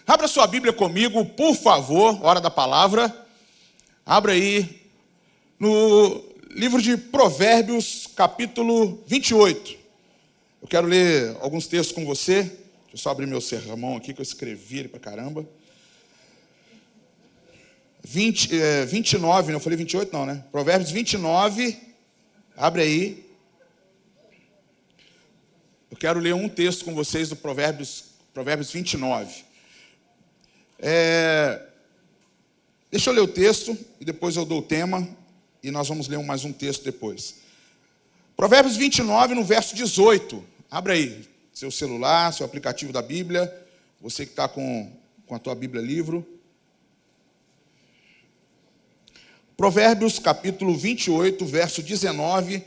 Abra sua Bíblia comigo, por favor, hora da palavra. Abra aí no livro de Provérbios, capítulo 28. Eu quero ler alguns textos com você. Deixa eu só abrir meu sermão aqui, que eu escrevi ele pra caramba. 29, não falei 28 não, né? Provérbios 29, abre aí. Eu quero ler um texto com vocês do Provérbios 29. Deixa eu ler o texto e depois eu dou o tema e nós vamos ler mais um texto depois. Provérbios 29, no verso 18. Abre aí, seu celular, seu aplicativo da Bíblia, você que está com a tua Bíblia livro. Provérbios, capítulo 28, verso 19,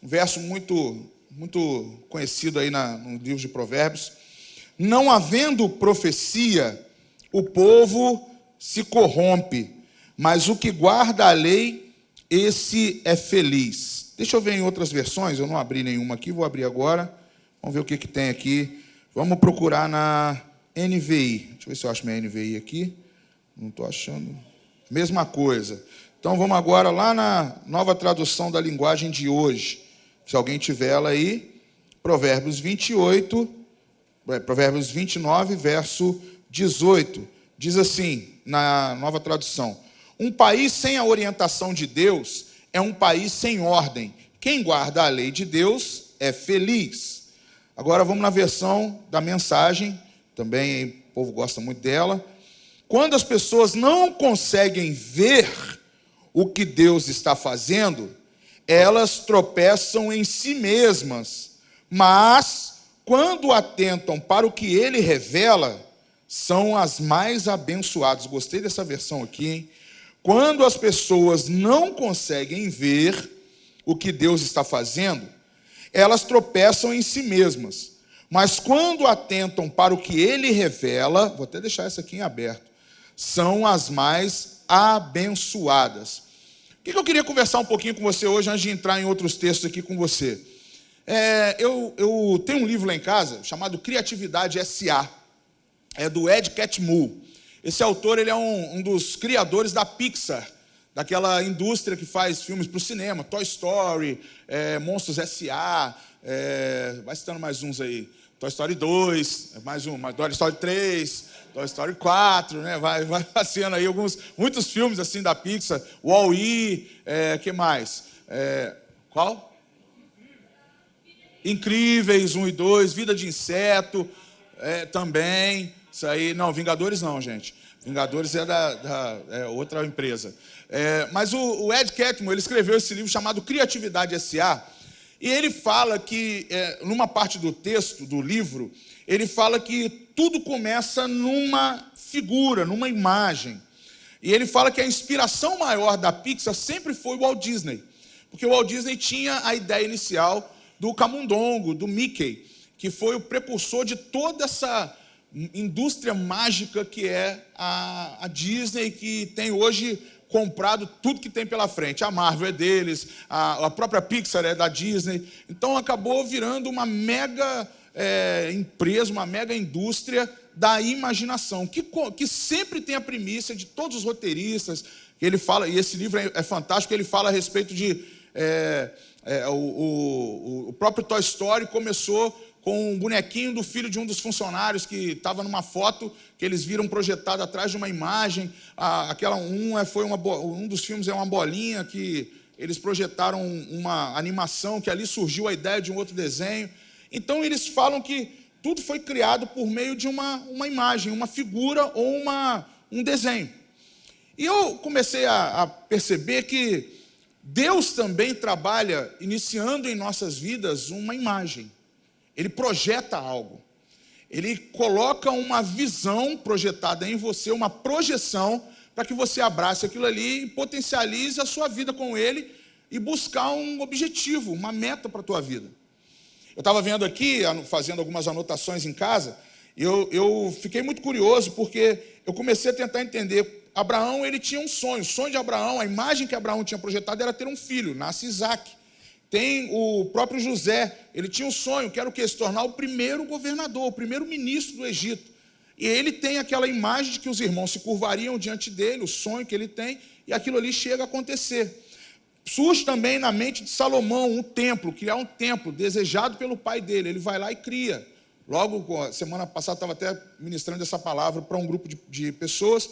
um verso muito conhecido aí no livro de Provérbios. Não havendo profecia, o povo se corrompe, mas o que guarda a lei, esse é feliz. Deixa eu ver em outras versões, eu não abri nenhuma aqui, vou abrir agora. Vamos ver o que tem aqui. Vamos procurar na NVI. Deixa eu ver se eu acho minha NVI aqui. Não estou achando. Mesma coisa. Então vamos agora lá na nova tradução da linguagem de hoje. Se alguém tiver ela aí, Provérbios 29, verso 18. Diz assim, na nova tradução: um país sem a orientação de Deus é um país sem ordem. Quem guarda a lei de Deus é feliz. Agora vamos na versão da Mensagem, também o povo gosta muito dela. Quando as pessoas não conseguem ver o que Deus está fazendo, elas tropeçam em si mesmas, mas quando atentam para o que Ele revela, são as mais abençoadas. Gostei dessa versão aqui, hein? Quando as pessoas não conseguem ver o que Deus está fazendo, elas tropeçam em si mesmas, mas quando atentam para o que Ele revela, vou até deixar essa aqui em aberto, são as mais abençoadas. O que eu queria conversar um pouquinho com você hoje, antes de entrar em outros textos aqui com você? Eu tenho um livro lá em casa, chamado Criatividade S.A., é do Ed Catmull. Esse autor, ele é um dos criadores da Pixar, daquela indústria que faz filmes para o cinema, Toy Story, Monstros S.A., vai citando mais uns aí, Toy Story 2, mais um, Toy Story 3, Toy Story 4, né? Vai passeando aí muitos filmes assim da Pixar, Wall-E, que mais? Qual? Incríveis 1 e 2, Vida de Inseto, também, isso aí, não, Vingadores não, gente, Vingadores é da outra empresa. Mas o Ed Catmull, ele escreveu esse livro chamado Criatividade S.A., e ele fala que, numa parte do texto, do livro, ele fala que tudo começa numa figura, numa imagem. E ele fala que a inspiração maior da Pixar sempre foi o Walt Disney. Porque o Walt Disney tinha a ideia inicial do camundongo, do Mickey, que foi o precursor de toda essa indústria mágica que é a Disney, que tem hoje comprado tudo que tem pela frente. A Marvel é deles, a própria Pixar é da Disney. Então acabou virando uma mega empresa, uma mega indústria da imaginação, que sempre tem a primícia de todos os roteiristas. Ele fala, e esse livro é fantástico, ele fala a respeito de... o próprio Toy Story começou com um bonequinho do filho de um dos funcionários que estava numa foto que eles viram projetado atrás de uma imagem. Um dos filmes é uma bolinha que eles projetaram uma animação, que ali surgiu a ideia de um outro desenho. Então eles falam que tudo foi criado por meio de uma imagem, uma figura ou um desenho. E eu comecei a perceber que Deus também trabalha iniciando em nossas vidas uma imagem. Ele projeta algo. Ele coloca uma visão projetada em você, uma projeção, para que você abrace aquilo ali e potencialize a sua vida com ele e buscar um objetivo, uma meta para a tua vida. Eu estava vendo aqui, fazendo algumas anotações em casa, e eu fiquei muito curioso, porque eu comecei a tentar entender. Abraão, ele tinha um sonho. O sonho de Abraão, a imagem que Abraão tinha projetado era ter um filho, nasce Isaac. Tem o próprio José, ele tinha um sonho, que era o quê? Se tornar o primeiro governador, o primeiro ministro do Egito. E ele tem aquela imagem de que os irmãos se curvariam diante dele, o sonho que ele tem, e aquilo ali chega a acontecer. Surge também na mente de Salomão um templo, criar um templo desejado pelo pai dele. Ele vai lá e cria. Logo, semana passada, estava até ministrando essa palavra para um grupo de pessoas,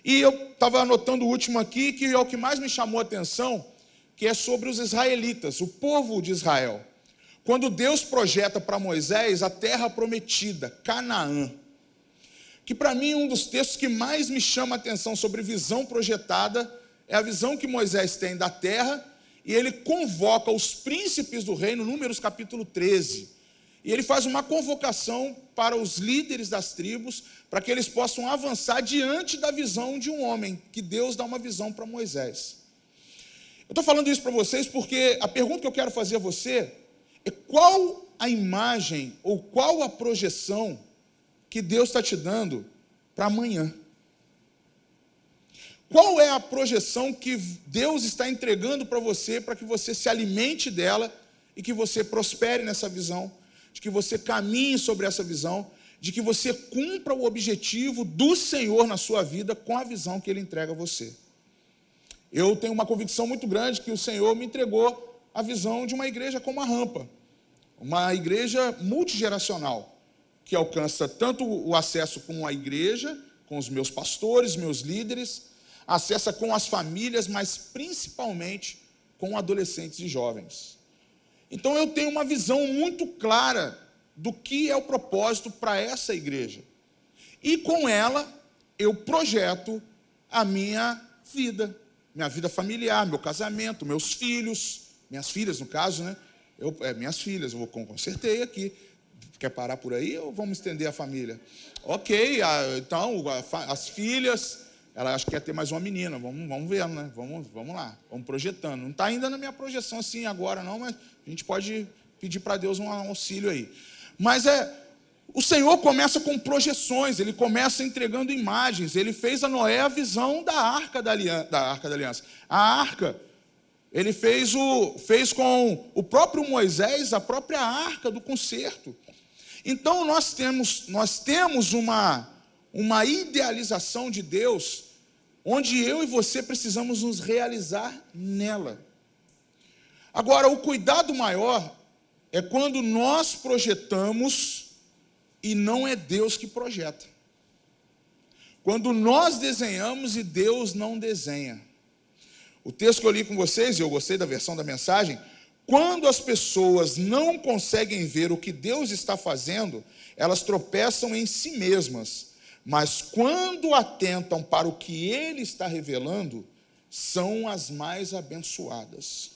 e eu estava anotando o último aqui, que é o que mais me chamou a atenção, que é sobre os israelitas, o povo de Israel. Quando Deus projeta para Moisés a terra prometida, Canaã, que para mim um dos textos que mais me chama a atenção sobre visão projetada é a visão que Moisés tem da terra, e ele convoca os príncipes do reino, Números capítulo 13, e ele faz uma convocação para os líderes das tribos, para que eles possam avançar diante da visão de um homem, que Deus dá uma visão para Moisés. Eu estou falando isso para vocês porque a pergunta que eu quero fazer a você é: qual a imagem ou qual a projeção que Deus está te dando para amanhã? Qual é a projeção que Deus está entregando para você, para que você se alimente dela e que você prospere nessa visão, de que você caminhe sobre essa visão, de que você cumpra o objetivo do Senhor na sua vida com a visão que Ele entrega a você? Eu tenho uma convicção muito grande que o Senhor me entregou a visão de uma igreja como a Rampa, uma igreja multigeracional, que alcança tanto o acesso com a igreja, com os meus pastores, meus líderes, acessa com as famílias, mas principalmente com adolescentes e jovens. Então eu tenho uma visão muito clara do que é o propósito para essa igreja. E com ela eu projeto a minha vida familiar, meu casamento, meus filhos, minhas filhas no caso, né? Minhas filhas, eu consertei aqui. Quer parar por aí ou vamos estender a família? Ok, então as filhas, ela acho que quer ter mais uma menina, vamos ver, né? Vamos lá, vamos projetando. Não está ainda na minha projeção assim agora não, mas a gente pode pedir para Deus um auxílio aí. Mas o Senhor começa com projeções, Ele começa entregando imagens. Ele fez a Noé a visão da Arca da Aliança. A Arca, Ele fez com o próprio Moisés a própria Arca do concerto. Então nós temos uma idealização de Deus, onde eu e você precisamos nos realizar nela. Agora, o cuidado maior é quando nós projetamos e não é Deus que projeta. Quando nós desenhamos e Deus não desenha. O texto que eu li com vocês, e eu gostei da versão da mensagem: quando as pessoas não conseguem ver o que Deus está fazendo, elas tropeçam em si mesmas. Mas quando atentam para o que Ele está revelando, são as mais abençoadas.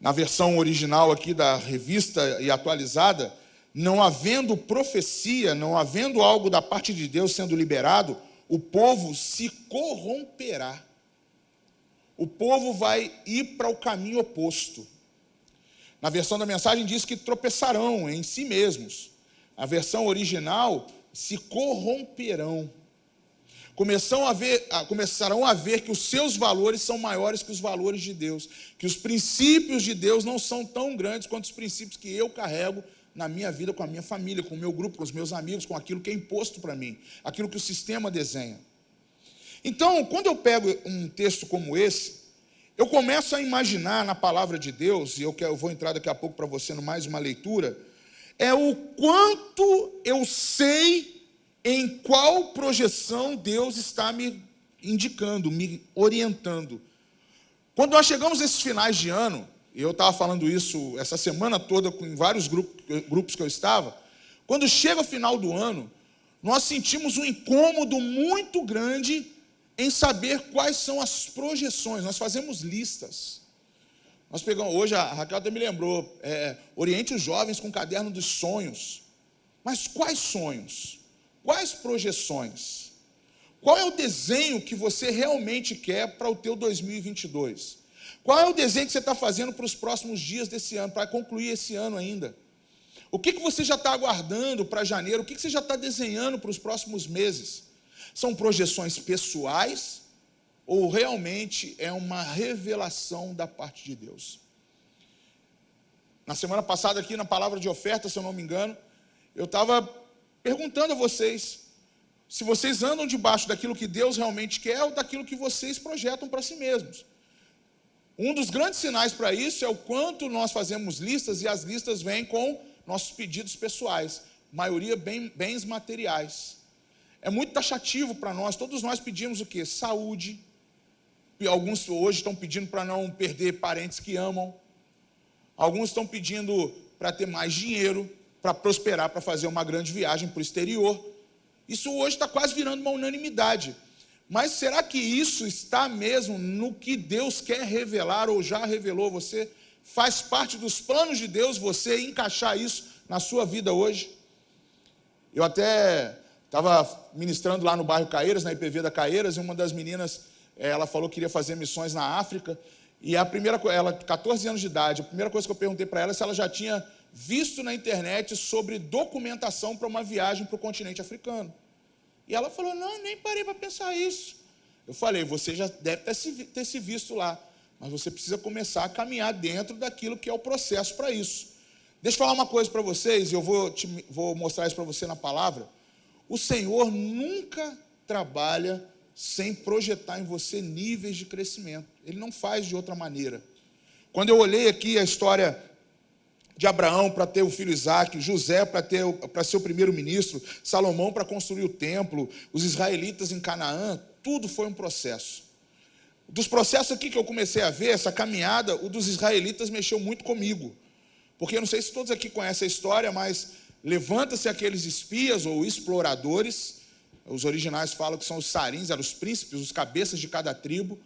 Na versão original aqui da revista e atualizada, não havendo profecia, não havendo algo da parte de Deus sendo liberado, o povo se corromperá. O povo vai ir para o caminho oposto. Na versão da mensagem diz que tropeçarão em si mesmos. A versão original, se corromperão. Começarão a ver que os seus valores são maiores que os valores de Deus, que os princípios de Deus não são tão grandes quanto os princípios que eu carrego na minha vida, com a minha família, com o meu grupo, com os meus amigos, com aquilo que é imposto para mim, aquilo que o sistema desenha. Então, quando eu pego um texto como esse, eu começo a imaginar na palavra de Deus, e eu vou entrar daqui a pouco para você mais uma leitura, é o quanto eu sei em qual projeção Deus está me indicando, me orientando. Quando nós chegamos nesses finais de ano, e eu estava falando isso essa semana toda com vários grupos que eu estava, quando chega o final do ano, nós sentimos um incômodo muito grande em saber quais são as projeções. Nós fazemos listas. Nós pegamos, hoje a Raquel até me lembrou, oriente os jovens com o caderno dos sonhos. Mas quais sonhos? Quais projeções? Qual é o desenho que você realmente quer para o teu 2022? Qual é o desenho que você está fazendo para os próximos dias desse ano, para concluir esse ano ainda? O que você já está aguardando para janeiro? O que você já está desenhando para os próximos meses? São projeções pessoais ou realmente é uma revelação da parte de Deus? Na semana passada aqui na palavra de oferta, se eu não me engano, eu estava perguntando a vocês, se vocês andam debaixo daquilo que Deus realmente quer ou daquilo que vocês projetam para si mesmos. Um dos grandes sinais para isso é o quanto nós fazemos listas e as listas vêm com nossos pedidos pessoais, maioria bens materiais. É muito taxativo para nós, todos nós pedimos o quê? Saúde. Alguns hoje estão pedindo para não perder parentes que amam. Alguns estão pedindo para ter mais dinheiro, para prosperar, para fazer uma grande viagem para o exterior. Isso hoje está quase virando uma unanimidade. Mas será que isso está mesmo no que Deus quer revelar ou já revelou a você? Faz parte dos planos de Deus você encaixar isso na sua vida hoje? Eu até estava ministrando lá no bairro Caeiras, na IPV da Caeiras, e uma das meninas, ela falou que queria fazer missões na África, e ela, 14 anos de idade, a primeira coisa que eu perguntei para ela é se ela já tinha visto na internet sobre documentação para uma viagem para o continente africano. E ela falou, não, nem parei para pensar isso. Eu falei, você já deve ter se visto lá, mas você precisa começar a caminhar dentro daquilo que é o processo para isso. Deixa eu falar uma coisa para vocês, e eu vou mostrar isso para você na palavra. O Senhor nunca trabalha sem projetar em você níveis de crescimento. Ele não faz de outra maneira. Quando eu olhei aqui a história de Abraão para ter o filho Isaque, José para ser o primeiro-ministro, Salomão para construir o templo, os israelitas em Canaã, tudo foi um processo. Dos processos aqui que eu comecei a ver, essa caminhada, o dos israelitas mexeu muito comigo. Porque eu não sei se todos aqui conhecem a história, mas levanta-se aqueles espias ou exploradores, os originais falam que são os sarins, eram os príncipes, os cabeças de cada tribo,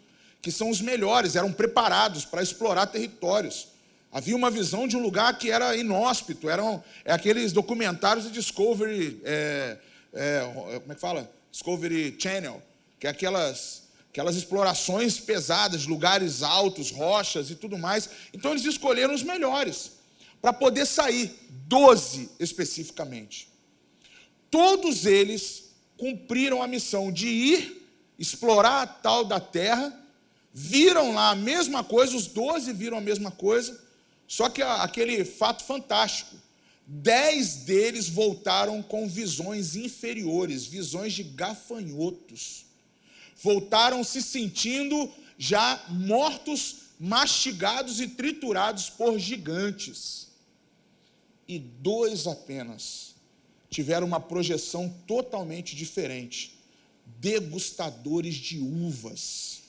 que são os melhores, eram preparados para explorar territórios. Havia uma visão de um lugar que era inóspito, eram aqueles documentários de Discovery, como é que fala? Discovery Channel, que é aquelas explorações pesadas, lugares altos, rochas e tudo mais. Então eles escolheram os melhores para poder sair, 12 especificamente. Todos eles cumpriram a missão de ir, explorar a tal da terra, viram lá a mesma coisa, os 12 viram a mesma coisa, só que aquele fato fantástico, 10 deles voltaram com visões inferiores, visões de gafanhotos. Voltaram se sentindo já mortos, mastigados e triturados por gigantes. E 2 apenas tiveram uma projeção totalmente diferente, degustadores de uvas.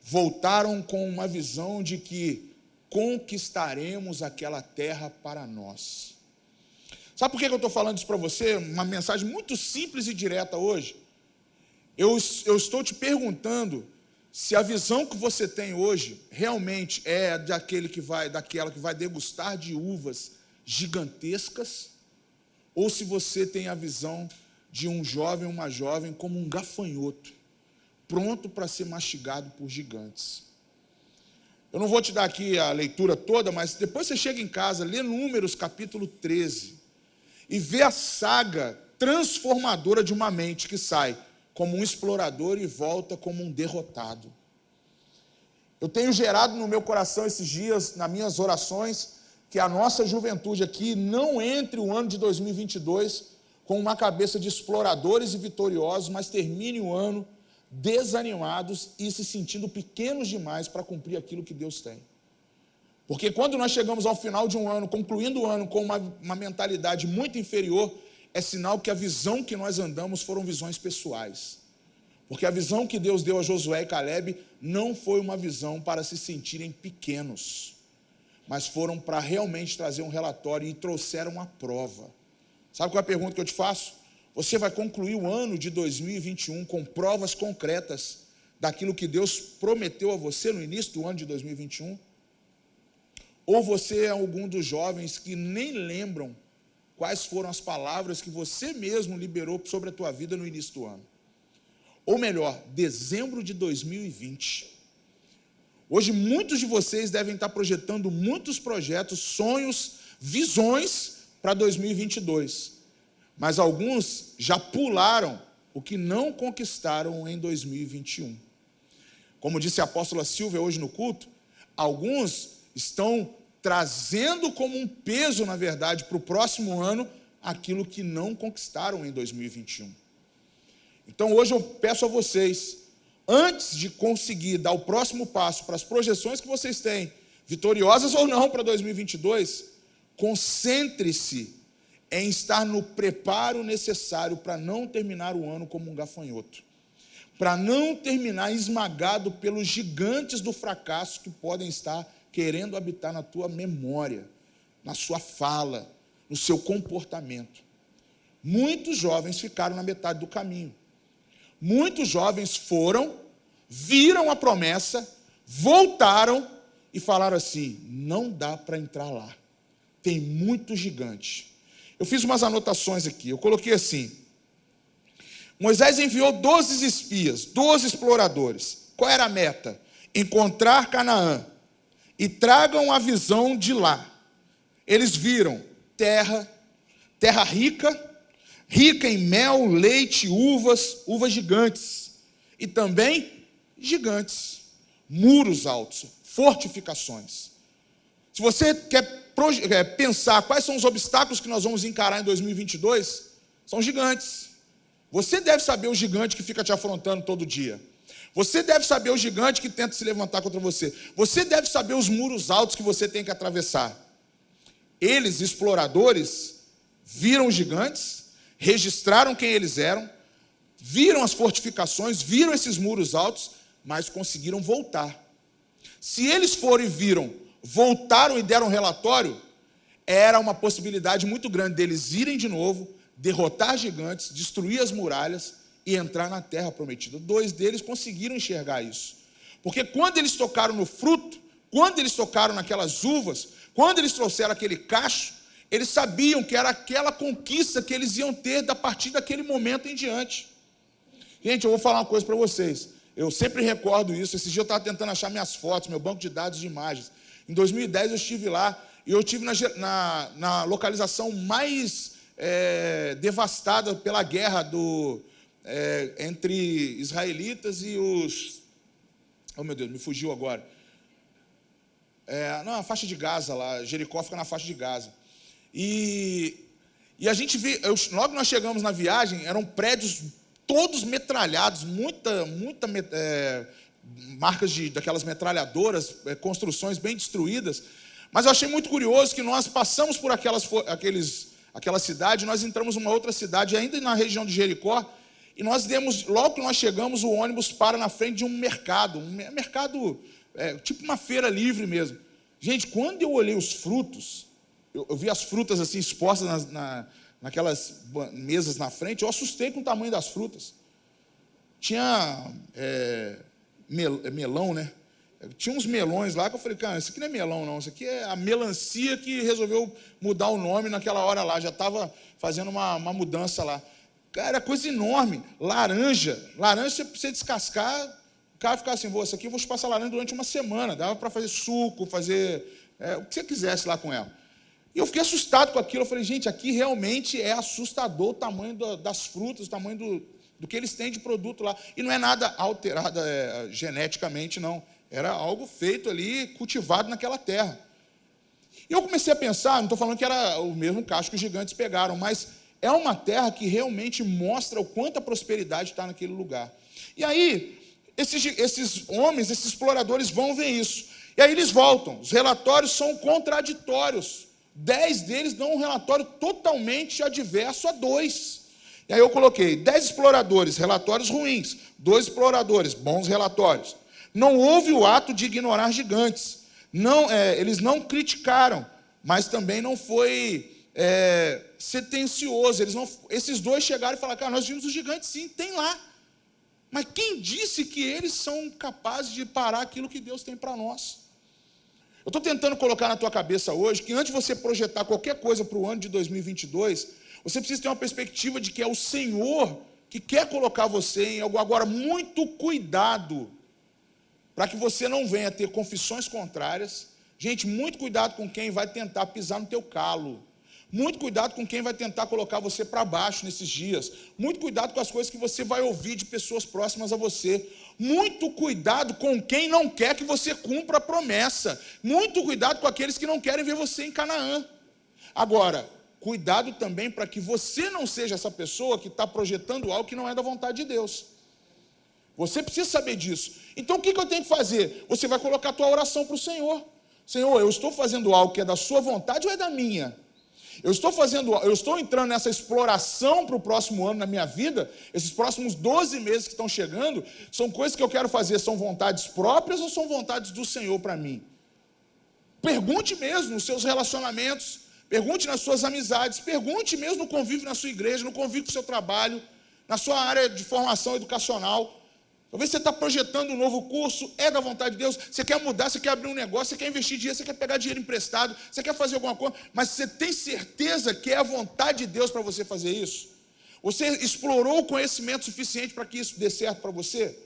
Voltaram com uma visão de que conquistaremos aquela terra para nós. Sabe por que eu estou falando isso para você? Uma mensagem muito simples e direta hoje. Eu estou te perguntando se a visão que você tem hoje realmente é daquela que vai degustar de uvas gigantescas, ou se você tem a visão de um jovem ou uma jovem como um gafanhoto, pronto para ser mastigado por gigantes. Eu não vou te dar aqui a leitura toda, mas depois você chega em casa, lê Números capítulo 13, e vê a saga transformadora de uma mente que sai como um explorador e volta como um derrotado. Eu tenho gerado no meu coração esses dias, nas minhas orações, que a nossa juventude aqui não entre o ano de 2022 com uma cabeça de exploradores e vitoriosos, mas termine o ano desanimados e se sentindo pequenos demais para cumprir aquilo que Deus tem. Porque quando nós chegamos ao final de um ano, concluindo o ano com uma mentalidade muito inferior, é sinal que a visão que nós andamos foram visões pessoais. Porque a visão que Deus deu a Josué e Caleb não foi uma visão para se sentirem pequenos, mas foram para realmente trazer um relatório e trouxeram a prova. Sabe qual é a pergunta que eu te faço? Você vai concluir o ano de 2021 com provas concretas daquilo que Deus prometeu a você no início do ano de 2021? Ou você é algum dos jovens que nem lembram quais foram as palavras que você mesmo liberou sobre a tua vida no início do ano? Ou melhor, dezembro de 2020. Hoje muitos de vocês devem estar projetando muitos projetos, sonhos, visões para 2022. Mas alguns já pularam o que não conquistaram em 2021. Como disse a apóstola Silvia hoje no culto, alguns estão trazendo como um peso, na verdade, para o próximo ano, aquilo que não conquistaram em 2021. Então hoje eu peço a vocês, antes de conseguir dar o próximo passo para as projeções que vocês têm, vitoriosas ou não para 2022, concentre-se em estar no preparo necessário para não terminar o ano como um gafanhoto, para não terminar esmagado pelos gigantes do fracasso que podem estar querendo habitar na tua memória, na sua fala, no seu comportamento. Muitos jovens ficaram na metade do caminho. Muitos jovens foram, viram a promessa, voltaram e falaram assim: não dá para entrar lá, tem muito gigante. Eu fiz umas anotações aqui, eu coloquei assim: Moisés enviou 12 espias, 12 exploradores. Qual era a meta? Encontrar Canaã e tragam a visão de lá. Eles viram terra rica, rica em mel, leite, uvas gigantes, e também gigantes, muros altos, fortificações. Se você quer pensar quais são os obstáculos que nós vamos encarar em 2022, são gigantes. Você deve saber o gigante que fica te afrontando todo dia. Você deve saber o gigante que tenta se levantar contra você. Você deve saber os muros altos que você tem que atravessar. Eles, exploradores, viram os gigantes, registraram quem eles eram, viram as fortificações, viram esses muros altos, mas conseguiram voltar. Se eles foram e viram, voltaram e deram relatório, era uma possibilidade muito grande deles irem de novo, derrotar gigantes, destruir as muralhas e entrar na terra prometida. 2 deles conseguiram enxergar isso. Porque quando eles tocaram no fruto, quando eles tocaram naquelas uvas, quando eles trouxeram aquele cacho, eles sabiam que era aquela conquista que eles iam ter a partir daquele momento em diante. Gente, eu vou falar uma coisa para vocês. Eu sempre recordo isso. Esse dia eu estava tentando achar minhas fotos, meu banco de dados de imagens. Em 2010 eu estive lá, e eu estive na localização mais devastada pela guerra entre israelitas e os... Oh, meu Deus, me fugiu agora. A faixa de Gaza lá, Jericó fica na faixa de Gaza. E a gente viu, logo que nós chegamos na viagem, eram prédios todos metralhados, muita marcas daquelas metralhadoras, construções bem destruídas. Mas eu achei muito curioso que nós passamos por aquela cidade, nós entramos numa outra cidade, ainda na região de Jericó, e logo que nós chegamos, o ônibus para na frente de um mercado, tipo uma feira livre mesmo. Gente, quando eu olhei os frutos, eu vi as frutas assim expostas naquelas mesas na frente, eu assustei com o tamanho das frutas. Tinha melão, né? Tinha uns melões lá que eu falei: cara, isso aqui não é melão não, isso aqui é a melancia que resolveu mudar o nome naquela hora lá, já estava fazendo uma mudança lá. Cara, era coisa enorme. Laranja, você precisa descascar, o cara ficava assim: isso aqui eu vou chupar essa laranja durante uma semana, dava para fazer suco, fazer o que você quisesse lá com ela. E eu fiquei assustado com aquilo, eu falei: gente, aqui realmente é assustador o tamanho das frutas, o tamanho do que eles têm de produto lá. E não é nada alterado geneticamente, não. Era algo feito ali, cultivado naquela terra. E eu comecei a pensar, não estou falando que era o mesmo cacho que os gigantes pegaram, mas é uma terra que realmente mostra o quanto a prosperidade está naquele lugar. E aí, esses homens, esses exploradores vão ver isso. E aí eles voltam. Os relatórios são contraditórios. 10 deles dão um relatório totalmente adverso a 2. E aí eu coloquei 10 exploradores, relatórios ruins. 2 exploradores, bons relatórios. Não houve o ato de ignorar gigantes. Eles não criticaram, mas também não foi sentencioso. Esses 2 chegaram e falaram: cara, nós vimos os gigantes sim, tem lá. Mas quem disse que eles são capazes de parar aquilo que Deus tem para nós? Eu estou tentando colocar na tua cabeça hoje que antes de você projetar qualquer coisa para o ano de 2022, você precisa ter uma perspectiva de que é o Senhor que quer colocar você em algo. Agora, muito cuidado para que você não venha ter confissões contrárias. Gente, muito cuidado com quem vai tentar pisar no teu calo. Muito cuidado com quem vai tentar colocar você para baixo nesses dias. Muito cuidado com as coisas que você vai ouvir de pessoas próximas a você. Muito cuidado com quem não quer que você cumpra a promessa. Muito cuidado com aqueles que não querem ver você em Canaã. Agora, cuidado também para que você não seja essa pessoa que está projetando algo que não é da vontade de Deus. Você precisa saber disso. Então, o que eu tenho que fazer? Você vai colocar a tua oração para o Senhor. Senhor, eu estou fazendo algo que é da sua vontade ou é da minha? Eu estou entrando nessa exploração para o próximo ano na minha vida. Esses próximos 12 meses que estão chegando, são coisas que eu quero fazer, são vontades próprias ou são vontades do Senhor para mim? Pergunte mesmo nos seus relacionamentos, pergunte nas suas amizades, pergunte mesmo no convívio na sua igreja, no convívio do seu trabalho, na sua área de formação educacional. Talvez você está projetando um novo curso, é da vontade de Deus, você quer mudar, você quer abrir um negócio, você quer investir dinheiro, você quer pegar dinheiro emprestado, você quer fazer alguma coisa, mas você tem certeza que é a vontade de Deus para você fazer isso? Você explorou o conhecimento suficiente para que isso dê certo para você?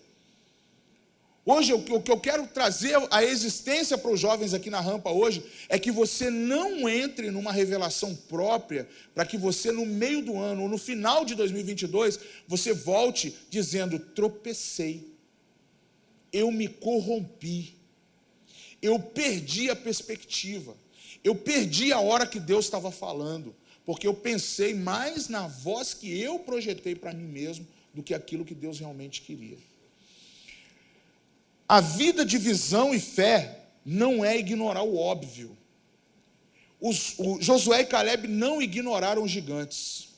Hoje, o que eu quero trazer à existência para os jovens aqui na rampa hoje, é que você não entre numa revelação própria, para que você no meio do ano, ou no final de 2022, você volte dizendo, tropecei, eu me corrompi, eu perdi a perspectiva, eu perdi a hora que Deus estava falando, porque eu pensei mais na voz que eu projetei para mim mesmo, do que aquilo que Deus realmente queria. A vida de visão e fé não é ignorar o óbvio. Josué e Caleb não ignoraram os gigantes.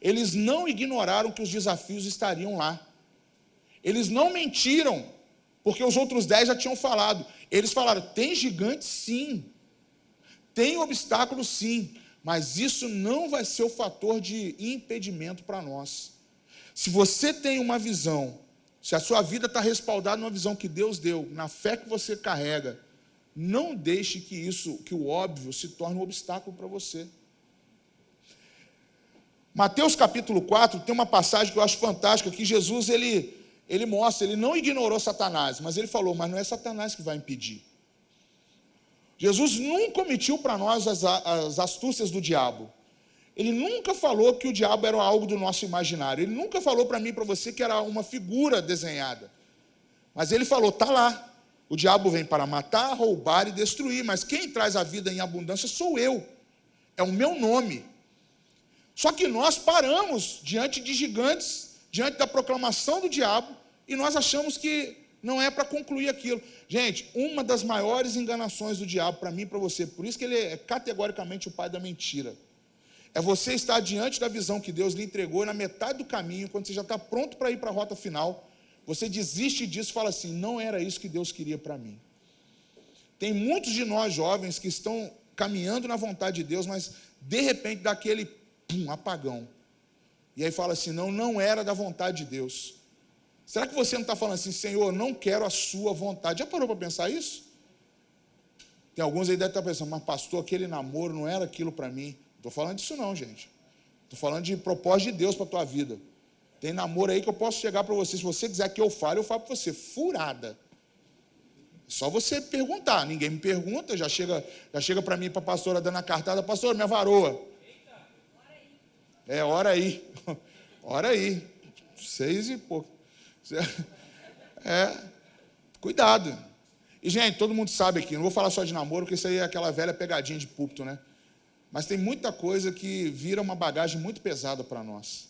Eles não ignoraram que os desafios estariam lá. Eles não mentiram, porque os outros 10 já tinham falado. Eles falaram, tem gigante sim, tem obstáculo sim, mas isso não vai ser o fator de impedimento para nós. Se você tem uma visão, se a sua vida está respaldada numa visão que Deus deu, na fé que você carrega, não deixe que o óbvio se torne um obstáculo para você. Mateus capítulo 4 tem uma passagem que eu acho fantástica, que Jesus ele mostra, ele não ignorou Satanás, mas ele falou, mas não é Satanás que vai impedir. Jesus nunca omitiu para nós as astúcias do diabo. Ele nunca falou que o diabo era algo do nosso imaginário. Ele nunca falou para mim e para você que era uma figura desenhada. Mas ele falou, está lá. O diabo vem para matar, roubar e destruir. Mas quem traz a vida em abundância sou eu. É o meu nome. Só que nós paramos diante de gigantes, diante da proclamação do diabo, e nós achamos que não é para concluir aquilo. Gente, uma das maiores enganações do diabo para mim e para você, por isso que ele é categoricamente o pai da mentira, é você estar diante da visão que Deus lhe entregou, e na metade do caminho, quando você já está pronto para ir para a rota final, você desiste disso e fala assim, não era isso que Deus queria para mim. Tem muitos de nós jovens que estão caminhando na vontade de Deus, mas de repente dá aquele apagão. E aí fala assim, não era da vontade de Deus. Será que você não está falando assim, Senhor, não quero a sua vontade? Já parou para pensar isso? Tem alguns aí que devem estar pensando, mas pastor, aquele namoro não era aquilo para mim. Não estou falando disso não, gente. Estou falando de propósito de Deus para a tua vida. Tem namoro aí que eu posso chegar para você. Se você quiser que eu falo para você. Furada. É só você perguntar. Ninguém me pergunta. Já chega para mim, para a pastora, dando a cartada. Pastora, minha varoa. Ora aí. Ora aí. 6 e pouco. Cuidado. E, gente, todo mundo sabe aqui. Não vou falar só de namoro, porque isso aí é aquela velha pegadinha de púlpito, né? Mas tem muita coisa que vira uma bagagem muito pesada para nós.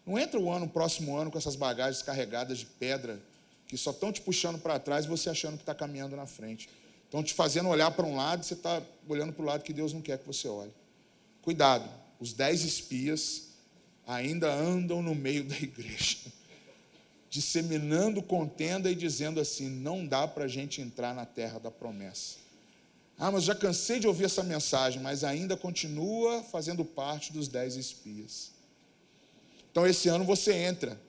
Não entra o próximo ano com essas bagagens carregadas de pedra, que só estão te puxando para trás e você achando que está caminhando na frente. Estão te fazendo olhar para um lado e você está olhando para o lado que Deus não quer que você olhe. Cuidado, os 10 espias ainda andam no meio da igreja, disseminando contenda e dizendo assim, não dá para a gente entrar na terra da promessa. Mas já cansei de ouvir essa mensagem, mas ainda continua fazendo parte dos 10 espias. Então, esse ano você entra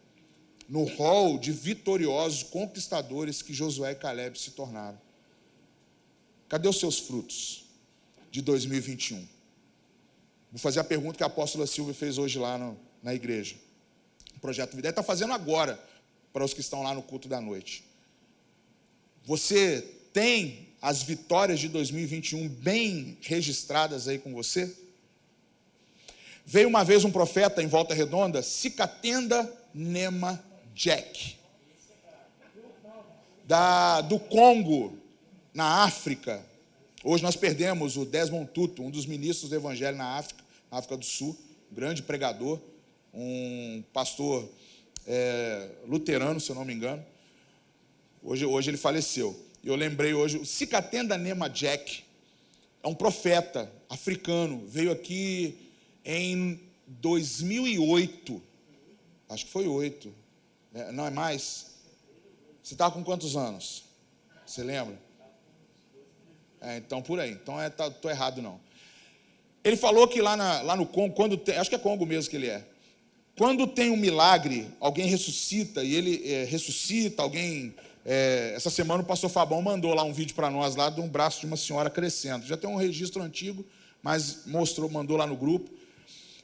no rol de vitoriosos conquistadores que Josué e Caleb se tornaram. Cadê os seus frutos de 2021? Vou fazer a pergunta que a apóstola Silvia fez hoje lá na igreja. O Projeto Vida está fazendo agora para os que estão lá no culto da noite. Você tem as vitórias de 2021 bem registradas aí com você? Veio uma vez um profeta em Volta Redonda, Sikatenda Nema Jack, do Congo, na África. Hoje nós perdemos o Desmond Tutu, um dos ministros do Evangelho na África, na África do Sul, um grande pregador, um pastor luterano, se eu não me engano. Hoje ele faleceu. Eu lembrei hoje, o Sikatenda Nema Jack é um profeta africano, veio aqui em 2008, acho que foi 8, não é mais? Você está com quantos anos? Você lembra? Então por aí, então estou errado não. Ele falou que lá no Congo, quando tem, acho que é Congo mesmo que ele é, quando tem um milagre, alguém ressuscita, e ele ressuscita, alguém... essa semana o pastor Fabão mandou lá um vídeo para nós, lá de um braço de uma senhora crescendo. Já tem um registro antigo, mas mandou lá no grupo.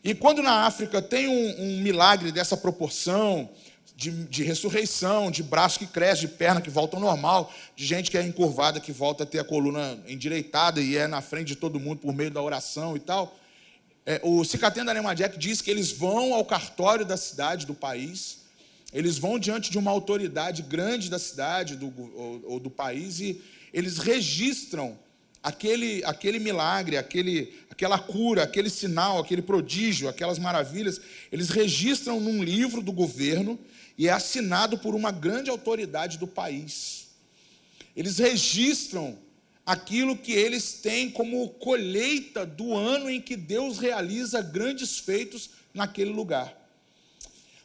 E quando na África tem um milagre dessa proporção, de ressurreição, de braço que cresce, de perna que volta ao normal, de gente que é encurvada, que volta a ter a coluna endireitada e é na frente de todo mundo por meio da oração e tal, o Sikatenda Nema Jack diz que eles vão ao cartório da cidade, do país, eles vão diante de uma autoridade grande da cidade ou do país e eles registram aquele milagre, aquela cura, aquele sinal, aquele prodígio, aquelas maravilhas. Eles registram num livro do governo e é assinado por uma grande autoridade do país. Eles registram aquilo que eles têm como colheita do ano em que Deus realiza grandes feitos naquele lugar.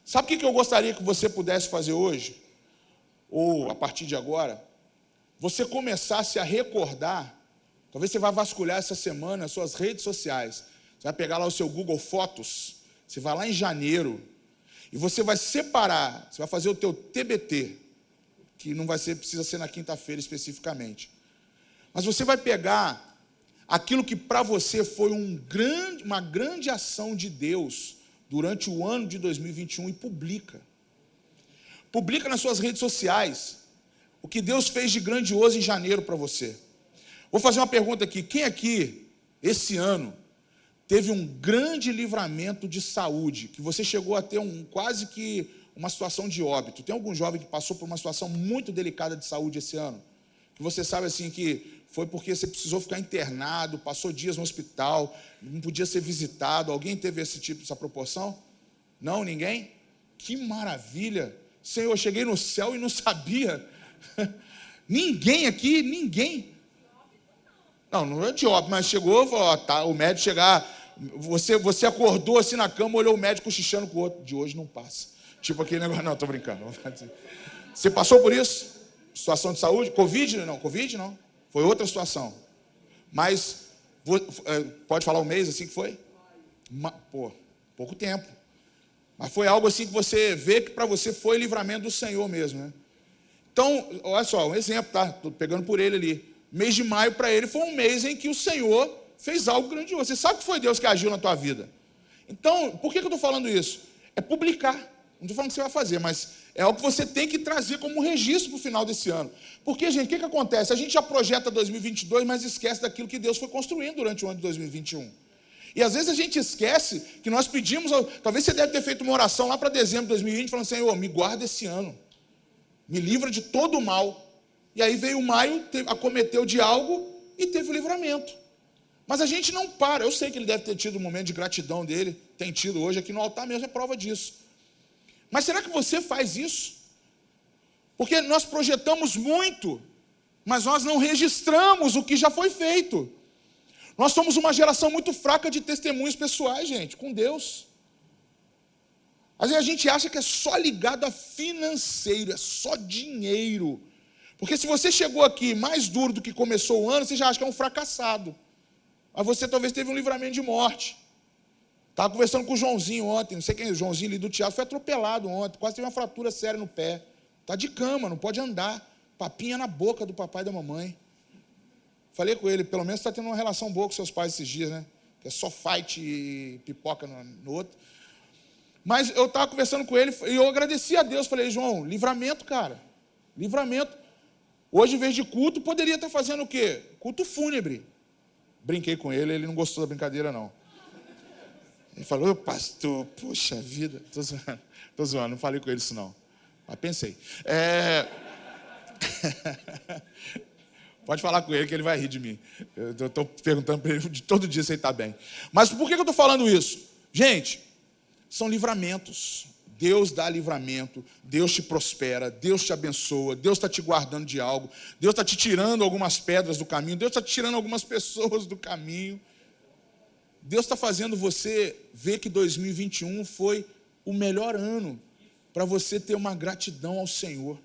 Sabe o que eu gostaria que você pudesse fazer hoje? Ou a partir de agora? Você começasse a recordar, talvez você vá vasculhar essa semana as suas redes sociais. Você vai pegar lá o seu Google Fotos, você vai lá em janeiro, e você vai separar, você vai fazer o teu TBT, que não precisa ser na quinta-feira especificamente. Mas você vai pegar aquilo que para você foi uma grande ação de Deus durante o ano de 2021 e publica. Publica nas suas redes sociais o que Deus fez de grandioso em janeiro para você. Vou fazer uma pergunta aqui. Quem aqui, esse ano, teve um grande livramento de saúde, que você chegou a ter quase que uma situação de óbito? Tem algum jovem que passou por uma situação muito delicada de saúde esse ano? Que você sabe assim que foi porque você precisou ficar internado, passou dias no hospital, não podia ser visitado. Alguém teve essa proporção? Não, ninguém? Que maravilha! Senhor, eu cheguei no céu e não sabia. Ninguém aqui, ninguém. Não é de óbito, mas chegou, falou, tá, o médico chegar, você acordou assim na cama, olhou o médico cochichando com o outro, de hoje não passa. Tipo aquele negócio, não, estou brincando. Você passou por isso? Situação de saúde? Covid não. Foi outra situação. Mas, pode falar um mês assim que foi? Pouco tempo. Mas foi algo assim que você vê que para você foi livramento do Senhor mesmo, né? Então, olha só, um exemplo, tá? Estou pegando por ele ali. Mês de maio para ele foi um mês em que o Senhor fez algo grandioso. Você sabe que foi Deus que agiu na tua vida. Então, por que eu estou falando isso? É publicar. Não estou falando que você vai fazer, mas é algo que você tem que trazer como registro para o final desse ano. Porque, gente, o que acontece? A gente já projeta 2022, mas esquece daquilo que Deus foi construindo durante o ano de 2021. E às vezes a gente esquece que nós pedimos, talvez você deve ter feito uma oração lá para dezembro de 2020, falando, Senhor, me guarda esse ano. Me livra de todo o mal. E aí veio maio, acometeu de algo e teve o livramento. Mas a gente não para. Eu sei que ele deve ter tido um momento de gratidão dele, tem tido hoje aqui no altar mesmo, é prova disso. Mas será que você faz isso? Porque nós projetamos muito, mas nós não registramos o que já foi feito. Nós somos uma geração muito fraca de testemunhos pessoais, gente, com Deus. Às vezes a gente acha que é só ligado a financeiro, é só dinheiro. Porque se você chegou aqui mais duro do que começou o ano, você já acha que é um fracassado. Mas você talvez teve um livramento de morte. Estava conversando com o Joãozinho ontem, não sei quem é o Joãozinho ali do teatro, foi atropelado ontem, quase teve uma fratura séria no pé. Está de cama, não pode andar. Papinha na boca do papai e da mamãe. Falei com ele, pelo menos está tendo uma relação boa com seus pais esses dias, né? Que é só fight e pipoca no outro. Mas eu estava conversando com ele e eu agradeci a Deus. Falei, João, livramento, cara. Livramento. Hoje, em vez de culto, poderia estar fazendo o quê? Culto fúnebre. Brinquei com ele, ele não gostou da brincadeira, não. Ele falou, pastor, poxa vida. Estou zoando, não falei com ele isso, não. Mas pensei. Pode falar com ele que ele vai rir de mim. Eu estou perguntando para ele de todo dia se ele está bem. Mas por que eu estou falando isso? Gente, são livramentos. Deus dá livramento, Deus te prospera, Deus te abençoa, Deus está te guardando de algo, Deus está te tirando algumas pedras do caminho, Deus está te tirando algumas pessoas do caminho. Deus está fazendo você ver que 2021 foi o melhor ano para você ter uma gratidão ao Senhor.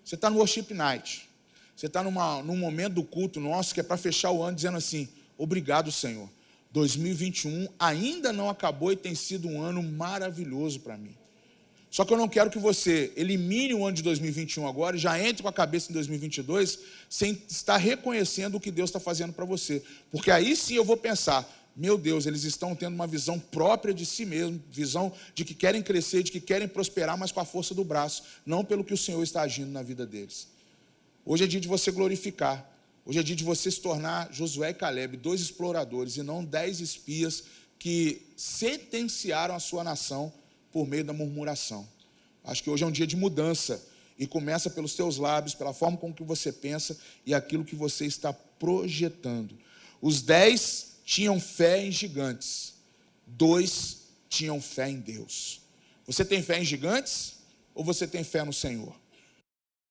Você está no Worship Night, você está num momento do culto nosso que é para fechar o ano dizendo assim, obrigado, Senhor. 2021 ainda não acabou e tem sido um ano maravilhoso para mim. Só que eu não quero que você elimine o ano de 2021 agora e já entre com a cabeça em 2022 sem estar reconhecendo o que Deus está fazendo para você. Porque aí sim eu vou pensar, meu Deus, eles estão tendo uma visão própria de si mesmo, visão de que querem crescer, de que querem prosperar, mas com a força do braço, não pelo que o Senhor está agindo na vida deles. Hoje é dia de você glorificar. Hoje é dia de você se tornar Josué e Caleb, 2 exploradores, e não 10 espias que sentenciaram a sua nação por meio da murmuração. Acho que hoje é um dia de mudança, e começa pelos teus lábios, pela forma com que você pensa e aquilo que você está projetando. Os 10 tinham fé em gigantes, 2 tinham fé em Deus. Você tem fé em gigantes ou você tem fé no Senhor?